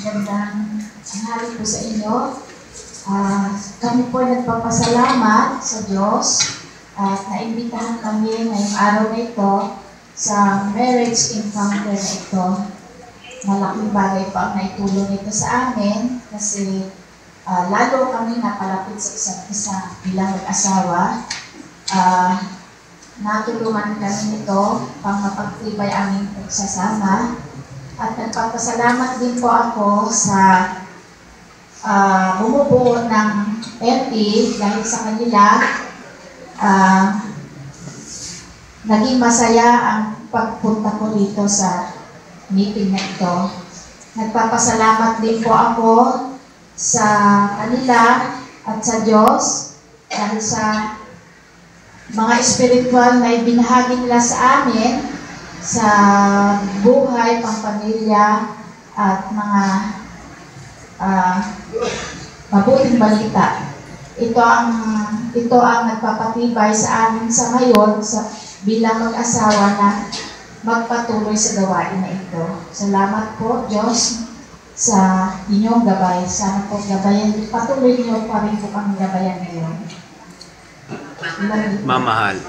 Magandang tanghali po sa inyo. Kami po nagpapasalamat sa Diyos at naimbitahan kami ngayong araw na ito sa marriage encounter na ito. Malaking bagay pa ang naitulong nito sa amin kasi lalo kami napalapit sa isa't isa bilang mag-asawa. Natulungan kami nito pang mapagtibay aming pagsasama. At nagpapasalamat din po ako sa bumubuo ng FE dahil sa kanila naging masaya ang pagpunta ko dito sa meeting na ito. Nagpapasalamat din po ako sa kanila at sa Diyos dahil sa mga spiritual na ibinahagi nila sa amin sa buhay, pangpamilya, at mga mabuting balita. Ito ang nagpapatibay sa amin sa ngayon bilang mag-asawa na magpatuloy sa gawain na ito. Salamat po, Diyos, sa inyong gabay. Sana po gabayan, patuloy niyo pa rin po kami gabayan ngayon. Mamahal.